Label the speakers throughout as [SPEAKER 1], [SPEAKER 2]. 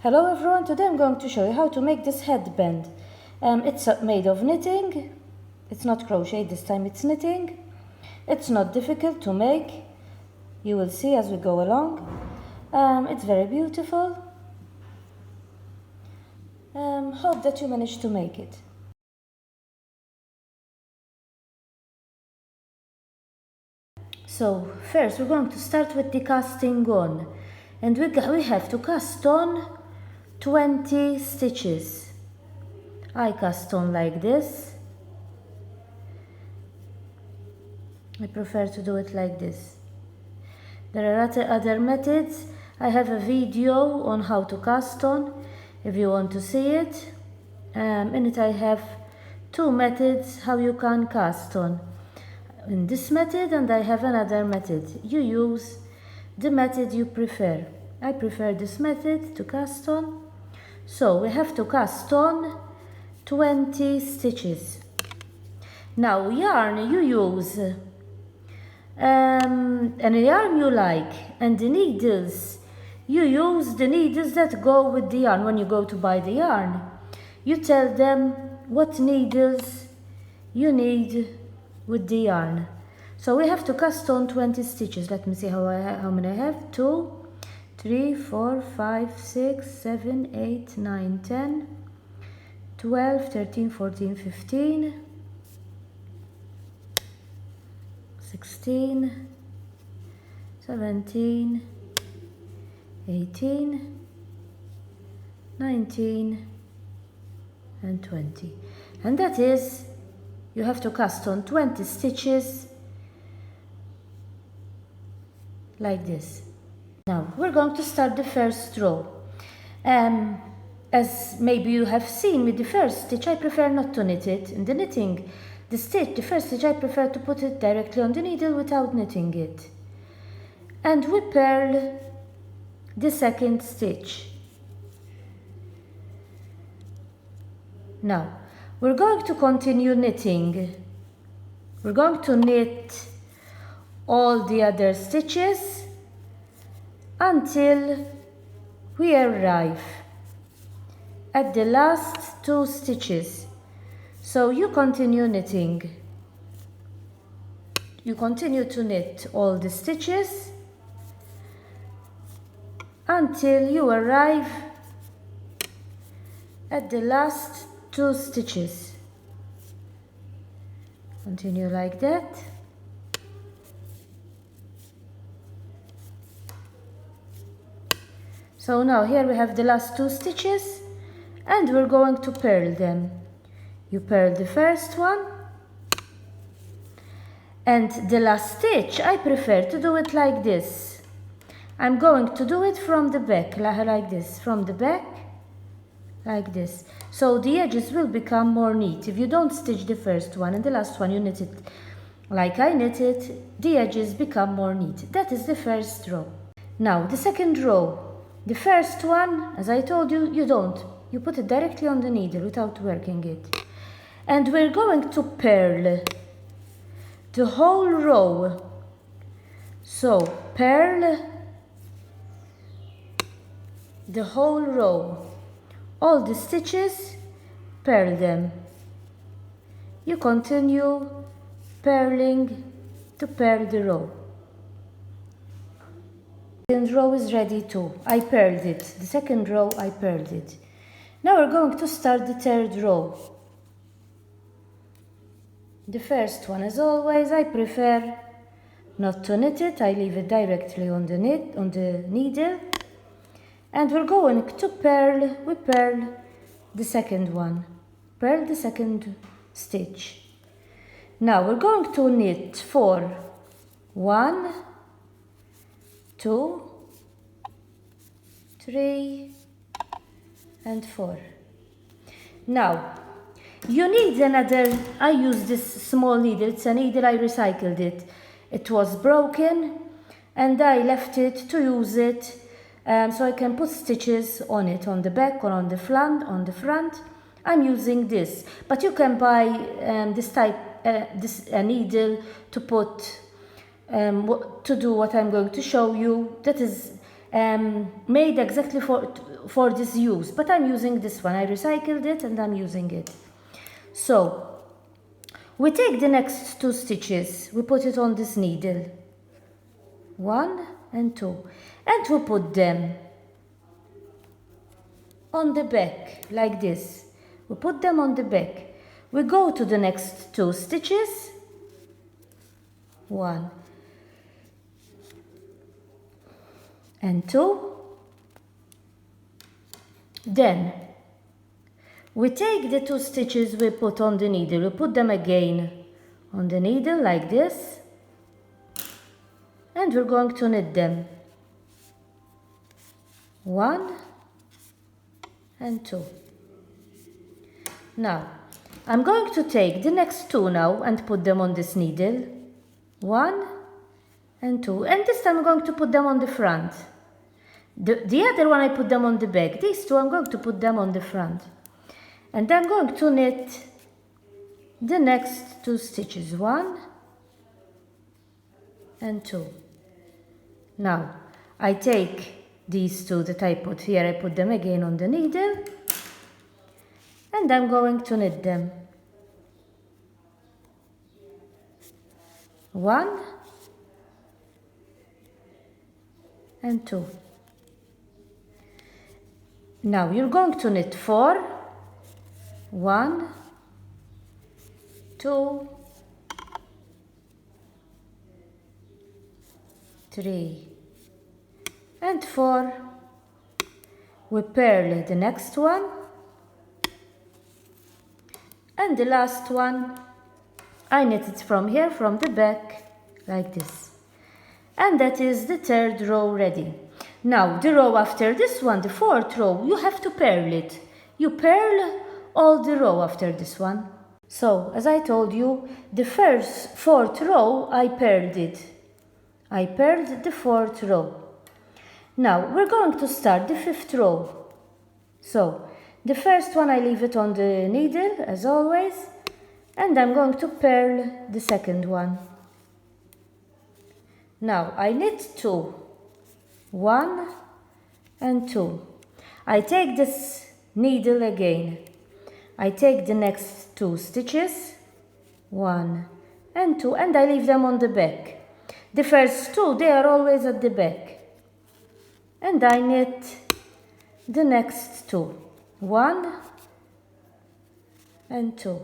[SPEAKER 1] Hello everyone, today I'm going to show you how to make this headband. It's made of knitting. It's not crochet this time, it's knitting. It's not difficult to make. You will see as we go along. It's very beautiful. Hope that you manage to make it. So first we're going to start with the casting on, and we have to cast on 20 stitches. I cast on like this. I prefer to do it like this. There are other methods. I have a video on how to cast on if you want to see it. In it I have two methods how you can cast on. In this method, and I have another method. You use the method you prefer. I prefer this method to cast on. So we have to cast on 20 stitches. Now yarn you use any yarn you like, and the needles you use the needles that go with the yarn. When you go to buy the yarn, you tell them what needles you need with the yarn. So we have to cast on 20 stitches. Let me see how many I have. 2, 3, 4, 5, 6, 7, 8, 9, 10, 12, 13, 14, 15, 16, 17, 18, 19, and 20. And that is, you have to cast on 20 stitches like this. Now we're going to start the first row. As maybe you have seen with the first stitch, I prefer not to knit it. In the knitting, the first stitch, I prefer to put it directly on the needle without knitting it. And we purl the second stitch. Now we're going to continue knitting. We're going to knit all the other stitches until we arrive at the last 2 stitches. So you continue knitting. You continue to knit all the stitches until you arrive at the last 2 stitches. Continue like that. So now here we have the last 2 stitches, and we're going to purl them. You purl the first one, and the last stitch I prefer to do it like this. I'm going to do it from the back, like this, from the back, like this. So the edges will become more neat. If you don't stitch the first one and the last one, you knit it like I knit it, the edges become more neat. That is the first row. Now the second row. The first one, as I told you, you put it directly on the needle without working it. And we're going to purl the whole row. So purl the whole row. All the stitches, purl them. You continue purling to purl the row. The second row is ready too. I purled it. The second row I purled it. Now we're going to start the third row. The first one, as always, I prefer not to knit it. I leave it directly on the needle. And we're going to purl. We purl the second one. Purl the second stitch. Now we're going to knit for 1, 2, 3, and 4. Now, you need another. I use this small needle. It's a needle, I recycled it. It was broken, and I left it to use it, so I can put stitches on it, on the back or on the front. I'm using this, but you can buy this needle to put to do what I'm going to show you. That is made exactly for this use, but I'm using this one. I recycled it and I'm using it. So we take the next 2 stitches, we put it on this needle, 1 and 2, and we put them on the back like this. We put them on the back. We go to the next 2 stitches, 1 and 2. Then we take the 2 stitches we put on the needle, we put them again on the needle like this, and we're going to knit them, 1 and 2. Now I'm going to take the next 2 now and put them on this needle, 1 and 2, and this time I'm going to put them on the front. The other one I put them on the back. These 2 I'm going to put them on the front, and I'm going to knit the next 2 stitches, 1 and 2. Now I take these 2 that I put here, I put them again on the needle, and I'm going to knit them, 1 and 2. Now you're going to knit 4, 1, 2, 3 and 4. We purl the next one, and the last one I knit it from here, from the back, like this, and that is the 3rd row ready. Now the row after this one, the 4th row, you have to purl it. You purl all the row after this one. So as I told you, the 4th row I purled it. I purled the 4th row. Now we're going to start the 5th row. So the first one I leave it on the needle as always, and I'm going to purl the 2nd one. Now I knit 2, 1 and 2. I take this needle again. I take the next 2 stitches, 1 and 2, and I leave them on the back. The first 2, they are always at the back. And I knit the next 2, 1 and 2.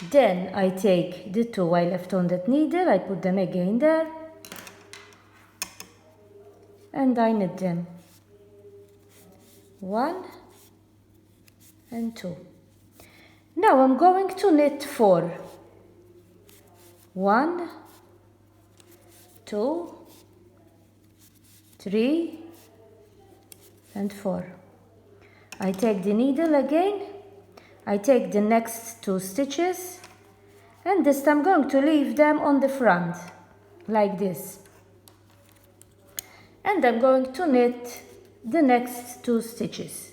[SPEAKER 1] Then I take the 2 I left on that needle, I put them again there, and I knit them, 1 and 2. Now I'm going to knit 4, 1, 2, 3 and 4. I take the needle again, I take the next 2 stitches, and this time I'm going to leave them on the front like this, and I'm going to knit the next 2 stitches,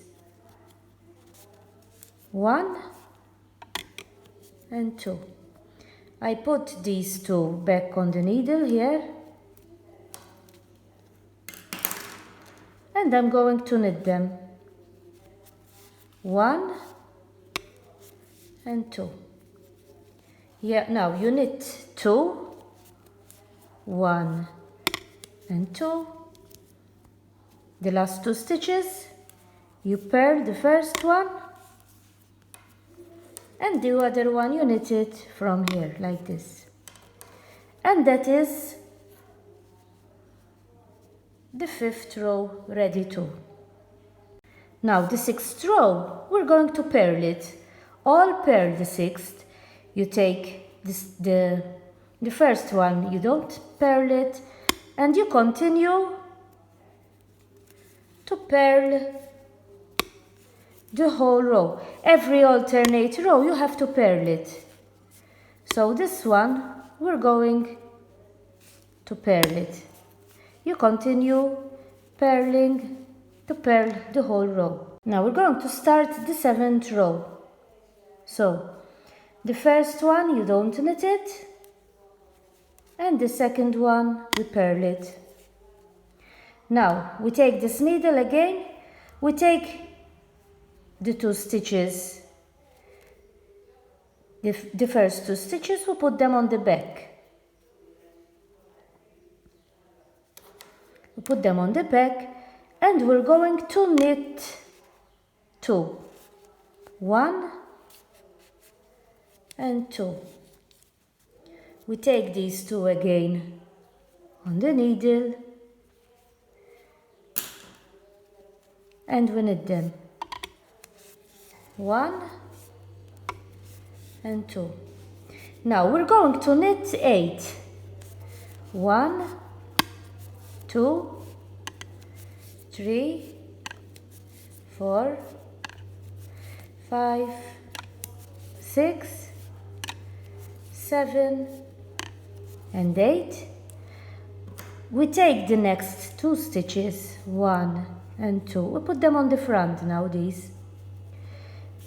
[SPEAKER 1] 1 and 2. I put these 2 back on the needle here, and I'm going to knit them, 1 and 2. Yeah, now you knit 2, 1 and 2. The last 2 stitches, you purl the first one, and the other one you knit it from here like this, and that is the 5th row ready too. Now the 6th row, we're going to purl it. All purl the 6th. You take this, the first one, you don't purl it, and you continue to purl the whole row. Every alternate row you have to purl it. So this one we're going to purl it. You continue purling to purl the whole row. Now we're going to start the 7th row. So the first one you don't knit it, and the second one we purl it. Now we take this needle again, we take the 2 stitches, the first 2 stitches, we put them on the back. We put them on the back and we're going to knit 2. 1 and 2. We take these 2 again on the needle and we knit them. 1 and 2. Now we're going to knit 8. 1, 2, 3, 4, 5, 6, 7 and 8. We take the next 2 stitches, 1 and 2. We put them on the front now, these,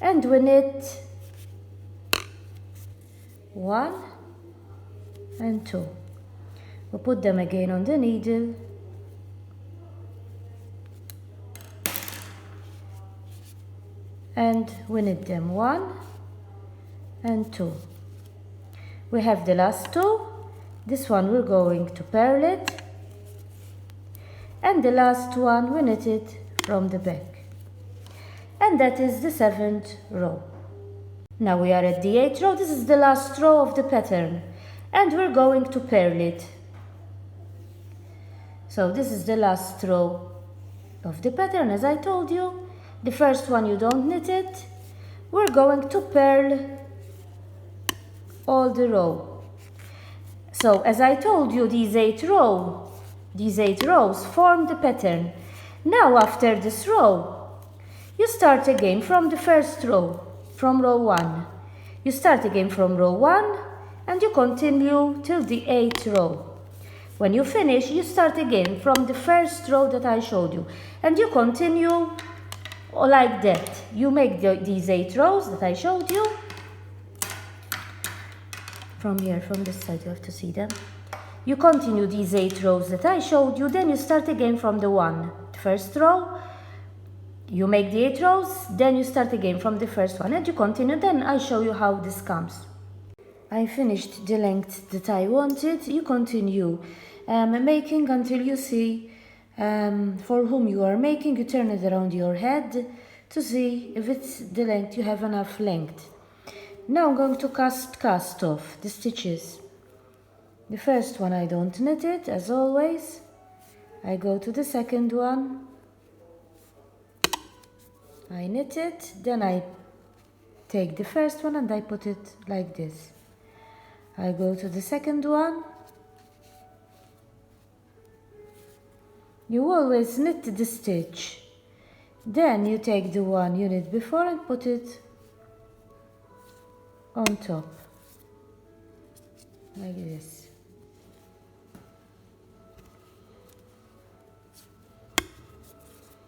[SPEAKER 1] and we knit 1 and 2. We put them again on the needle and we knit them 1 and 2. We have the last 2. This one we're going to purl it, and the last one we knit it from the back, and that is the 7th row. Now we are at the 8th row. This is the last row of the pattern and we're going to purl it. So this is the last row of the pattern. As I told you, the first one you don't knit it. We're going to purl all the row. So as I told you, these 8 rows form the pattern. Now after this row, you start again from the first row, from row 1. You start again from row 1 and you continue till the 8th row. When you finish, you start again from the first row that I showed you and you continue like that. You make these 8 rows that I showed you. From here, from this side, you have to see them. You continue these 8 rows that I showed you, then you start again from the first row. You make the 8 rows, then you start again from the first one and you continue. Then I show you how this comes. I finished the length that I wanted. You continue making until you see for whom you are making. You turn it around your head to see if it's the length, you have enough length. Now I'm going to cast off the stitches. The first one I don't knit it, as always. I go to the second one. I knit it, then I take the first one and I put it like this. I go to the second one. You always knit the stitch. Then you take the one you knit before and put it on top, like this.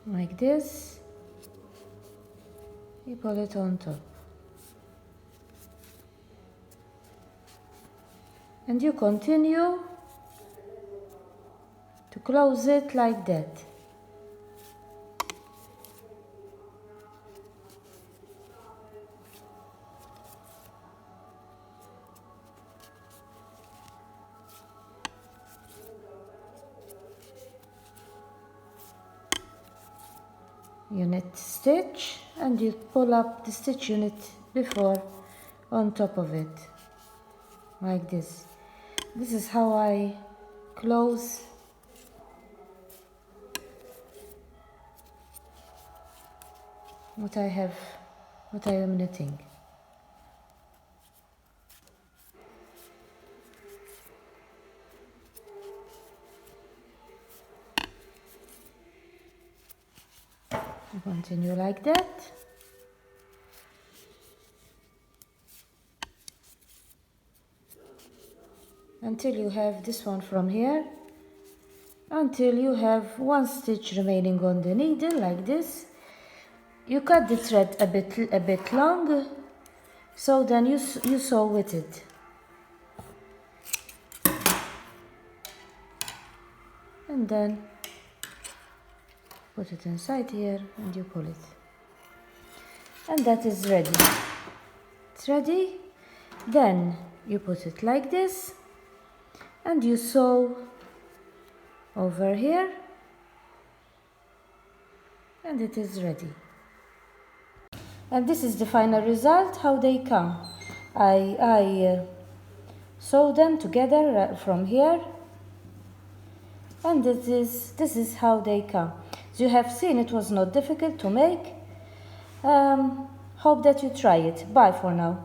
[SPEAKER 1] Like this. You put it on top. And you continue to close it like that. You knit stitch and you pull up the stitch you knit before on top of it, like this. This is how I close what I am knitting. Continue like that. Until you have this one from here, until you have 1 stitch remaining on the needle, like this. You cut the thread a bit long, so then you sew with it. And then put it inside here and you pull it, and that is ready. It's ready. Then you put it like this and you sew over here, and it is ready. And this is the final result, how they come. I sew them together from here, and this is how they come. As you have seen, it was not difficult to make. Hope that you try it. Bye for now.